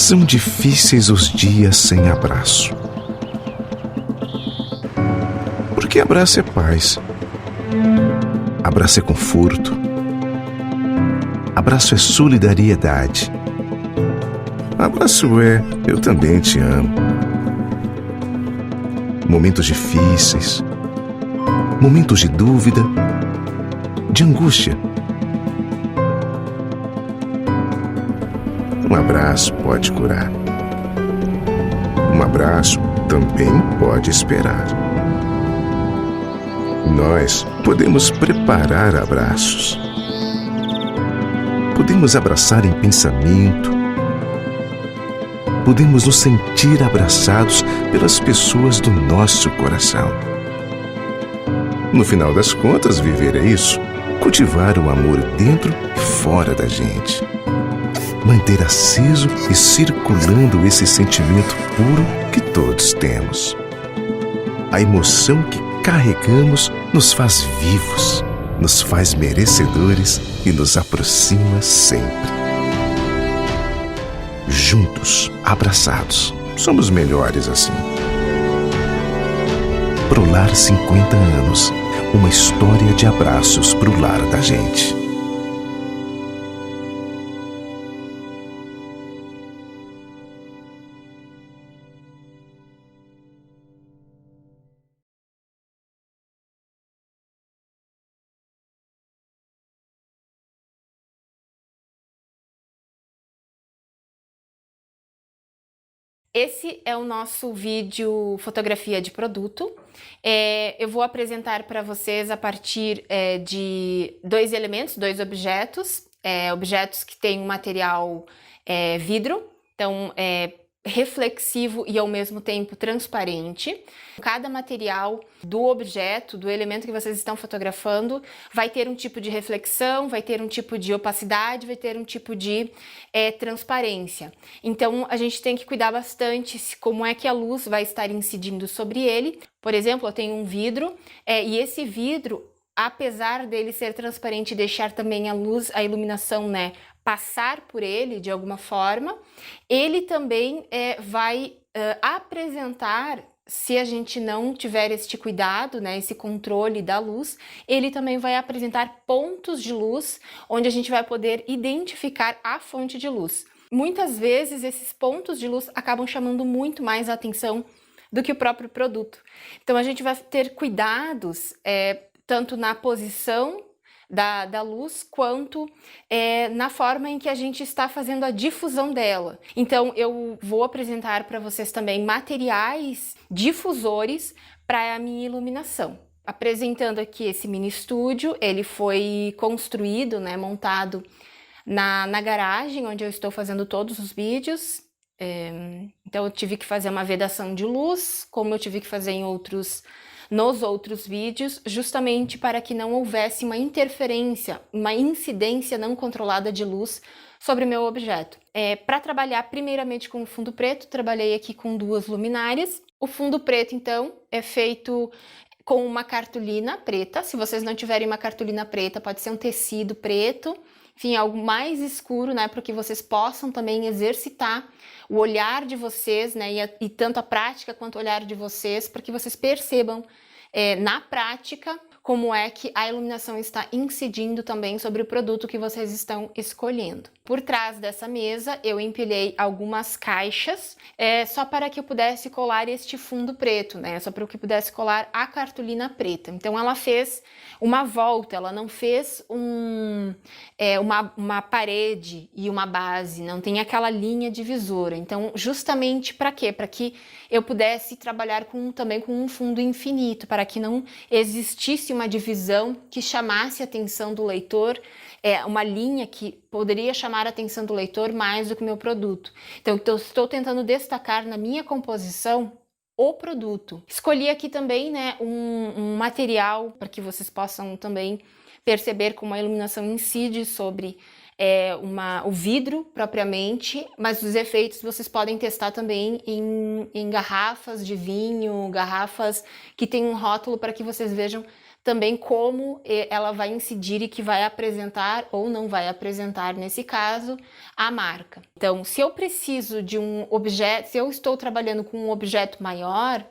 São difíceis os dias sem abraço. Porque abraço é paz. Abraço é conforto. Abraço é solidariedade. Abraço é eu também te amo. Momentos difíceis, momentos de dúvida, de angústia. Um abraço pode curar. Um abraço também pode esperar. Nós podemos preparar abraços. Podemos abraçar em pensamento. Podemos nos sentir abraçados pelas pessoas do nosso coração. No final das contas, viver é isso: cultivar o amor dentro e fora da gente. Manter aceso e circulando esse sentimento puro que todos temos. A emoção que carregamos nos faz vivos, nos faz merecedores e nos aproxima sempre. Juntos, abraçados, somos melhores assim. Pro Lar 50 anos, uma história de abraços pro lar da gente. Esse é o nosso vídeo fotografia de produto. Eu vou apresentar para vocês a partir de dois elementos, dois objetos, objetos que têm um material vidro, então reflexivo e ao mesmo tempo transparente. Cada material do objeto, do elemento que vocês estão fotografando, vai ter um tipo de reflexão, vai ter um tipo de opacidade, vai ter um tipo de transparência. Então a gente tem que cuidar bastante como é que a luz vai estar incidindo sobre ele. Por exemplo, eu tenho um vidro e esse vidro, apesar dele ser transparente e deixar também a luz, a iluminação, né, passar por ele de alguma forma, ele também vai apresentar, se a gente não tiver este cuidado, né, esse controle da luz, ele também vai apresentar pontos de luz onde a gente vai poder identificar a fonte de luz. Muitas vezes esses pontos de luz acabam chamando muito mais a atenção do que o próprio produto. Então a gente vai ter cuidados tanto na posição da luz, quanto na forma em que a gente está fazendo a difusão dela. Então eu vou apresentar para vocês também materiais difusores para a minha iluminação. Apresentando aqui esse mini estúdio, ele foi construído, né, montado na garagem, onde eu estou fazendo todos os vídeos. Então eu tive que fazer uma vedação de luz, como eu tive que fazer nos outros vídeos, justamente para que não houvesse uma interferência, uma incidência não controlada de luz sobre o meu objeto. Para trabalhar primeiramente com o fundo preto, trabalhei aqui com duas luminárias. O fundo preto, então, é feito com uma cartolina preta. Se vocês não tiverem uma cartolina preta, pode ser um tecido preto, enfim, algo mais escuro, né, para que vocês possam também exercitar o olhar de vocês, né, e tanto a prática quanto o olhar de vocês, para que vocês percebam na prática como é que a iluminação está incidindo também sobre o produto que vocês estão escolhendo. Por trás dessa mesa eu empilhei algumas caixas, só para que eu pudesse colar este fundo preto, né? Só para que eu pudesse colar a cartolina preta. Então ela fez uma volta, ela não fez uma parede e uma base, não tem aquela linha divisora. Então justamente para quê? Para que eu pudesse trabalhar também com um fundo infinito, para que não existisse uma divisão que chamasse a atenção do leitor, uma linha que poderia chamar a atenção do leitor mais do que o meu produto. Então eu estou tentando destacar na minha composição o produto. Escolhi aqui também, né, um material para que vocês possam também perceber como a iluminação incide sobre o vidro propriamente, mas os efeitos vocês podem testar também em garrafas de vinho, garrafas que tem um rótulo, para que vocês vejam também como ela vai incidir e que vai apresentar ou não vai apresentar, nesse caso, a marca. Então, se eu preciso de um objeto, se eu estou trabalhando com um objeto maior,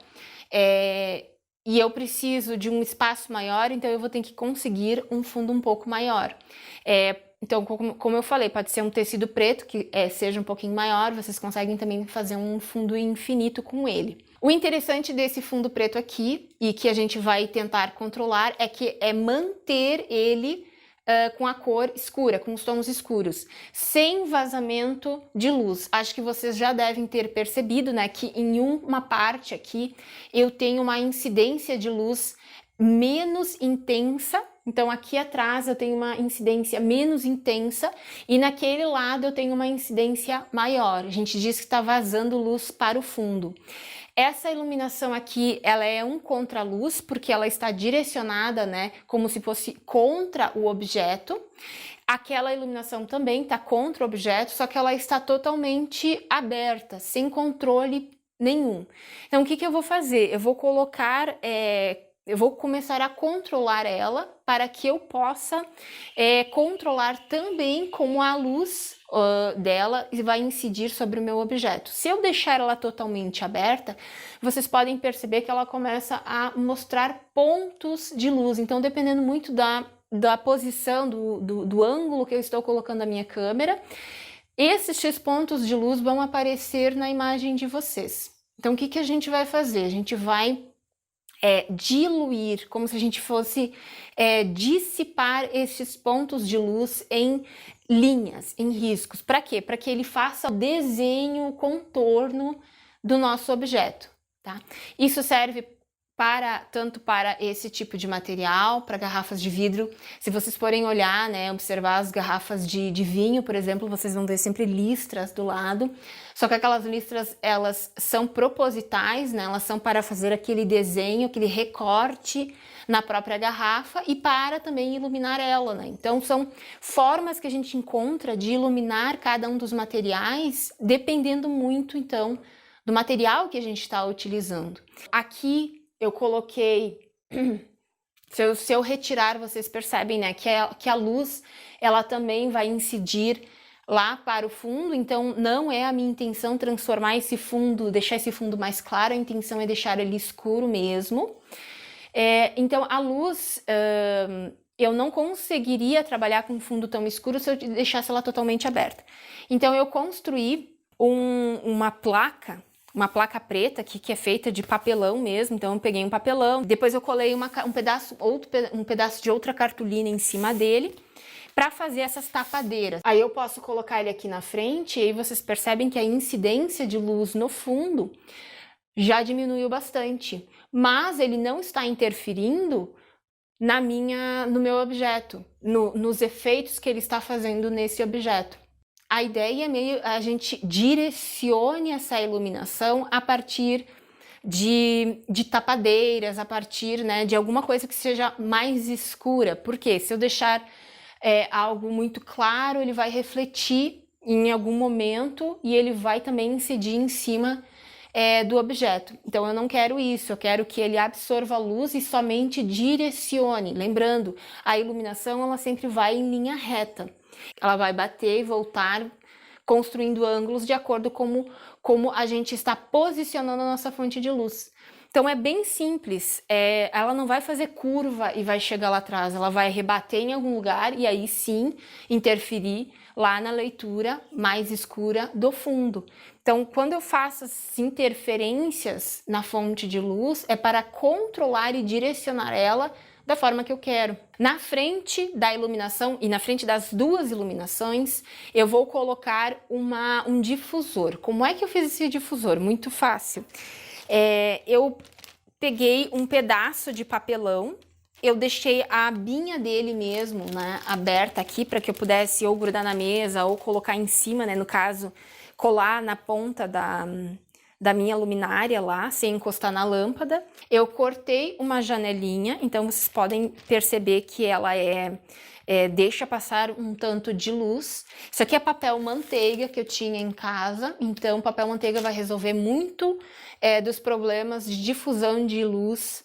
e eu preciso de um espaço maior, então eu vou ter que conseguir um fundo um pouco maior. Então, como eu falei, pode ser um tecido preto, que seja um pouquinho maior, vocês conseguem também fazer um fundo infinito com ele. O interessante desse fundo preto aqui, e que a gente vai tentar controlar, é que manter ele com a cor escura, com os tons escuros, sem vazamento de luz. Acho que vocês já devem ter percebido, né, que em uma parte aqui eu tenho uma incidência de luz menos intensa. Então aqui atrás eu tenho uma incidência menos intensa e naquele lado eu tenho uma incidência maior. A gente diz que está vazando luz para o fundo. Essa iluminação aqui, ela é um contraluz, porque ela está direcionada, né, como se fosse contra o objeto. Aquela iluminação também está contra o objeto, só que ela está totalmente aberta, sem controle nenhum. Então, o que eu vou fazer? Eu vou colocar... eu vou começar a controlar ela para que eu possa controlar também como a luz dela vai incidir sobre o meu objeto. Se eu deixar ela totalmente aberta, vocês podem perceber que ela começa a mostrar pontos de luz. Então, dependendo muito da posição, do ângulo que eu estou colocando a minha câmera, esses pontos de luz vão aparecer na imagem de vocês. Então, o que a gente vai fazer? A gente vai diluir, como se a gente fosse dissipar esses pontos de luz em linhas, em riscos. Para quê? Para que ele faça o desenho, o contorno do nosso objeto, tá? Isso serve tanto para esse tipo de material, para garrafas de vidro. Se vocês forem olhar, né, observar as garrafas de vinho, por exemplo, vocês vão ver sempre listras do lado. Só que aquelas listras, elas são propositais, né? Elas são para fazer aquele desenho, aquele recorte na própria garrafa e para também iluminar ela, né? Então, são formas que a gente encontra de iluminar cada um dos materiais, dependendo muito, então, do material que a gente está utilizando. Aqui eu coloquei... Se eu retirar, vocês percebem, né, que a luz, ela também vai incidir lá para o fundo. Então não é a minha intenção transformar esse fundo, deixar esse fundo mais claro, a intenção é deixar ele escuro mesmo. Então a luz, eu não conseguiria trabalhar com um fundo tão escuro se eu deixasse ela totalmente aberta. Então eu construí uma placa preta aqui, que é feita de papelão mesmo. Então eu peguei um papelão, depois eu colei um pedaço de outra cartolina em cima dele, para fazer essas tapadeiras. Aí eu posso colocar ele aqui na frente e aí vocês percebem que a incidência de luz no fundo já diminuiu bastante, mas ele não está interferindo no meu objeto, nos efeitos que ele está fazendo nesse objeto. A ideia é a gente direcione essa iluminação a partir de tapadeiras, a partir, né, de alguma coisa que seja mais escura. Porque se eu deixar algo muito claro, ele vai refletir em algum momento e ele vai também incidir em cima do objeto. Então eu não quero isso, eu quero que ele absorva a luz e somente direcione. Lembrando, a iluminação ela sempre vai em linha reta. Ela vai bater e voltar, construindo ângulos de acordo com como a gente está posicionando a nossa fonte de luz. Então é bem simples, ela não vai fazer curva e vai chegar lá atrás, ela vai rebater em algum lugar e aí sim interferir lá na leitura mais escura do fundo. Então quando eu faço as interferências na fonte de luz, é para controlar e direcionar ela da forma que eu quero. Na frente da iluminação e na frente das duas iluminações, eu vou colocar um difusor. Como é que eu fiz esse difusor? Muito fácil. Eu peguei um pedaço de papelão, eu deixei a abinha dele mesmo, né, aberta aqui para que eu pudesse ou grudar na mesa ou colocar em cima, né, no caso, colar na ponta da minha luminária lá, sem encostar na lâmpada. Eu cortei uma janelinha, então vocês podem perceber que ela deixa passar um tanto de luz. Isso aqui é papel manteiga que eu tinha em casa, então papel manteiga vai resolver muito dos problemas de difusão de luz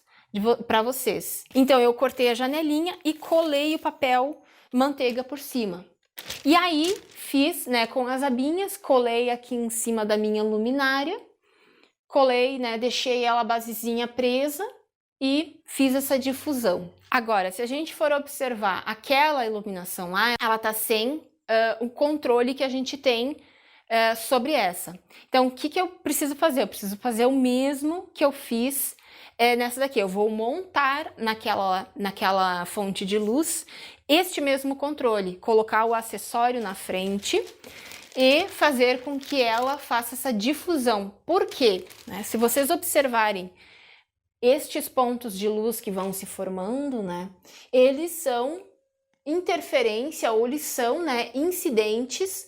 para vocês. Então eu cortei a janelinha e colei o papel manteiga por cima. E aí fiz, né, com as abinhas, colei aqui em cima da minha luminária, colei, né, deixei ela a basezinha presa e fiz essa difusão. Agora, se a gente for observar aquela iluminação lá, ela tá sem o controle que a gente tem sobre essa. Então, o que que eu preciso fazer? Eu preciso fazer o mesmo que eu fiz nessa daqui. Eu vou montar naquela fonte de luz este mesmo controle, colocar o acessório na frente e fazer com que ela faça essa difusão. Por quê? Né? Se vocês observarem estes pontos de luz que vão se formando, né, eles são interferência ou eles são, né, incidentes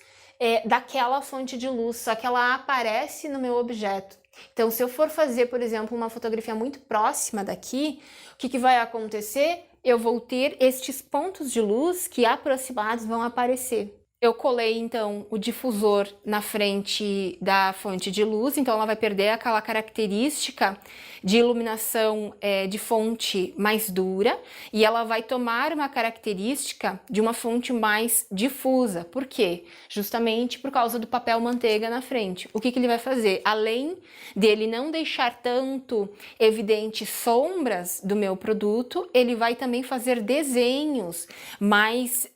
daquela fonte de luz, só que ela aparece no meu objeto. Então, se eu for fazer, por exemplo, uma fotografia muito próxima daqui, o que vai acontecer? Eu vou ter estes pontos de luz que aproximados vão aparecer. Eu colei, então, o difusor na frente da fonte de luz, então ela vai perder aquela característica de iluminação de fonte mais dura e ela vai tomar uma característica de uma fonte mais difusa. Por quê? Justamente por causa do papel manteiga na frente. O que ele vai fazer? Além dele não deixar tanto evidentes sombras do meu produto, ele vai também fazer desenhos mais...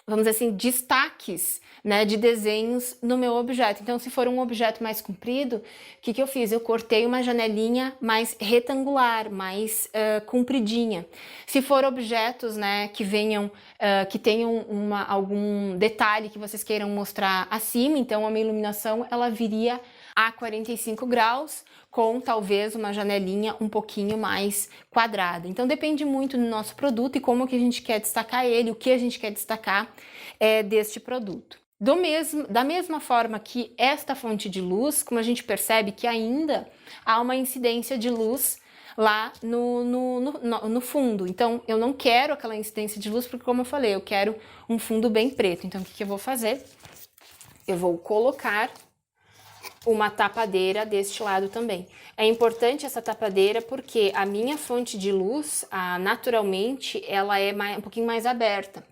vamos dizer assim, destaques, né, de desenhos no meu objeto. Então, se for um objeto mais comprido, o que eu fiz? Eu cortei uma janelinha mais retangular, mais compridinha. Se for objetos, né, que venham, que tenham algum detalhe que vocês queiram mostrar acima, então a minha iluminação, ela viria a 45 graus, com talvez uma janelinha um pouquinho mais quadrada. Então depende muito do nosso produto e como que a gente quer destacar ele, o que a gente quer destacar deste produto. Da mesma forma que esta fonte de luz, como a gente percebe que ainda há uma incidência de luz lá no fundo. Então eu não quero aquela incidência de luz porque, como eu falei, eu quero um fundo bem preto. Então o que eu vou fazer? Eu vou colocar uma tapadeira deste lado também. É importante essa tapadeira porque a minha fonte de luz, naturalmente, ela é um pouquinho mais aberta.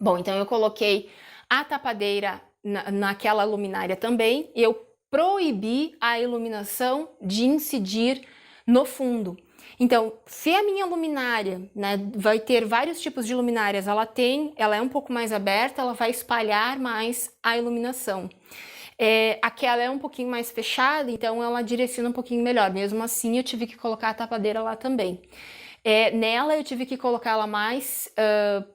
Bom, então eu coloquei a tapadeira naquela luminária também e eu proibi a iluminação de incidir no fundo. Então, se a minha luminária, né, vai ter vários tipos de luminárias, ela é um pouco mais aberta, ela vai espalhar mais a iluminação. Aquela é um pouquinho mais fechada, então ela direciona um pouquinho melhor. Mesmo assim, eu tive que colocar a tapadeira lá também. Nela, eu tive que colocar ela mais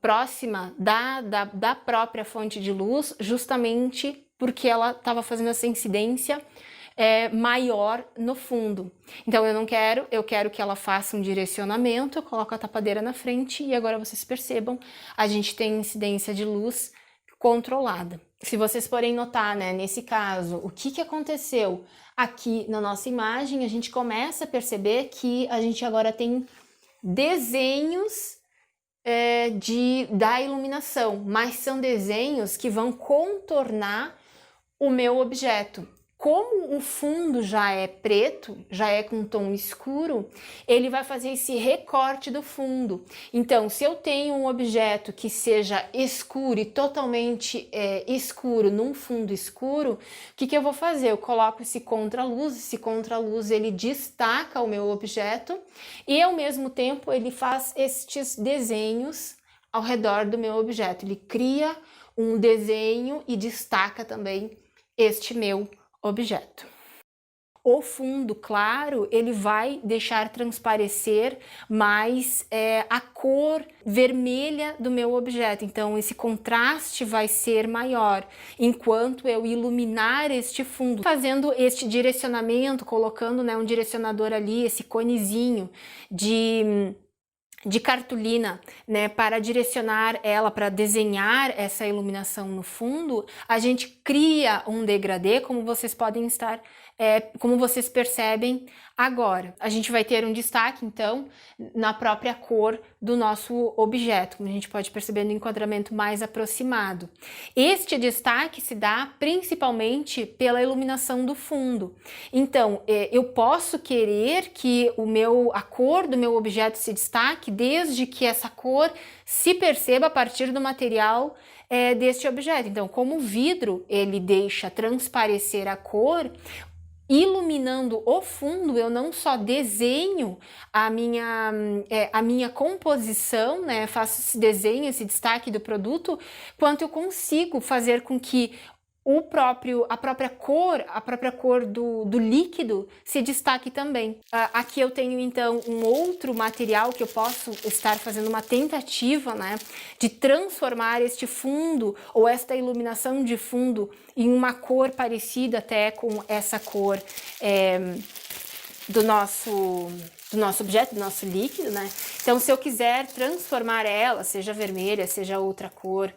próxima da própria fonte de luz, justamente porque ela estava fazendo essa incidência maior no fundo. Então, eu quero que ela faça um direcionamento, eu coloco a tapadeira na frente e agora vocês percebam, a gente tem incidência de luz controlada. Se vocês forem notar, né, nesse caso, o que aconteceu aqui na nossa imagem, a gente começa a perceber que a gente agora tem desenhos da iluminação, mas são desenhos que vão contornar o meu objeto. Como o fundo já é preto, já é com tom escuro, ele vai fazer esse recorte do fundo. Então, se eu tenho um objeto que seja escuro e totalmente escuro num fundo escuro, o que eu vou fazer? Eu coloco esse contraluz ele destaca o meu objeto e ao mesmo tempo ele faz estes desenhos ao redor do meu objeto. Ele cria um desenho e destaca também este meu objeto. O fundo claro, ele vai deixar transparecer mais a cor vermelha do meu objeto. Então, esse contraste vai ser maior, enquanto eu iluminar este fundo. Fazendo este direcionamento, colocando, né, um direcionador ali, esse conezinho de cartolina, né, para direcionar ela, para desenhar essa iluminação no fundo, a gente cria um degradê, como vocês podem estar como vocês percebem agora. A gente vai ter um destaque, então, na própria cor do nosso objeto, como a gente pode perceber no enquadramento mais aproximado. Este destaque se dá principalmente pela iluminação do fundo. Então, eu posso querer que a cor do meu objeto se destaque desde que essa cor se perceba a partir do material deste objeto. Então, como o vidro ele deixa transparecer a cor, iluminando o fundo, eu não só desenho a minha composição, né, faço esse desenho, esse destaque do produto, quanto eu consigo fazer com que a própria cor do líquido se destaque também. Aqui eu tenho então um outro material que eu posso estar fazendo uma tentativa, né, de transformar este fundo ou esta iluminação de fundo em uma cor parecida até com essa cor do nosso objeto, do nosso líquido, né? Então, se eu quiser transformar ela, seja vermelha, seja outra cor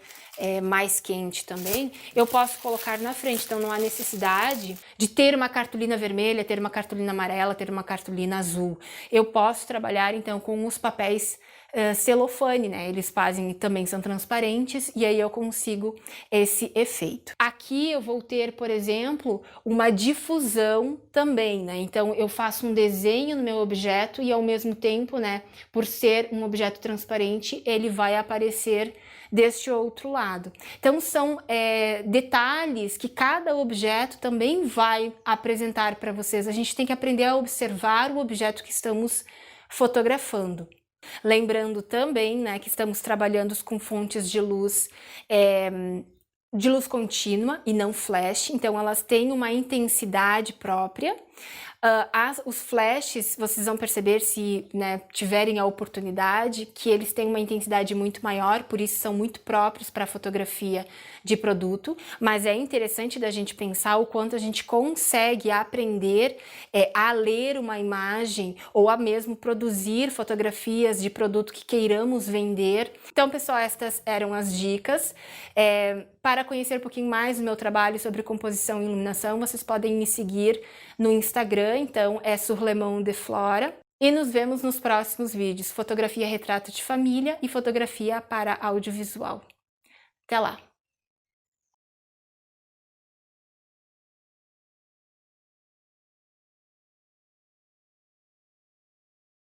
mais quente também, eu posso colocar na frente. Então, não há necessidade de ter uma cartolina vermelha, ter uma cartolina amarela, ter uma cartolina azul. Eu posso trabalhar, então, com os papéis celofane, né? Eles também são transparentes e aí eu consigo esse efeito. Aqui eu vou ter, por exemplo, uma difusão também, né? Então eu faço um desenho no meu objeto e ao mesmo tempo, né, por ser um objeto transparente, ele vai aparecer deste outro lado. Então são detalhes que cada objeto também vai apresentar para vocês. A gente tem que aprender a observar o objeto que estamos fotografando. Lembrando também, né, que estamos trabalhando com fontes de luz contínua e não flash, então elas têm uma intensidade própria. Os flashes, vocês vão perceber se, né, tiverem a oportunidade, que eles têm uma intensidade muito maior, por isso são muito próprios para fotografia de produto, mas é interessante da gente pensar o quanto a gente consegue aprender a ler uma imagem ou a mesmo produzir fotografias de produto que queiramos vender. Então, pessoal, estas eram as dicas. Para conhecer um pouquinho mais do meu trabalho sobre composição e iluminação, vocês podem me seguir no Instagram, então é Surlemão de Flora. E nos vemos nos próximos vídeos, fotografia retrato de família e fotografia para audiovisual. Até lá!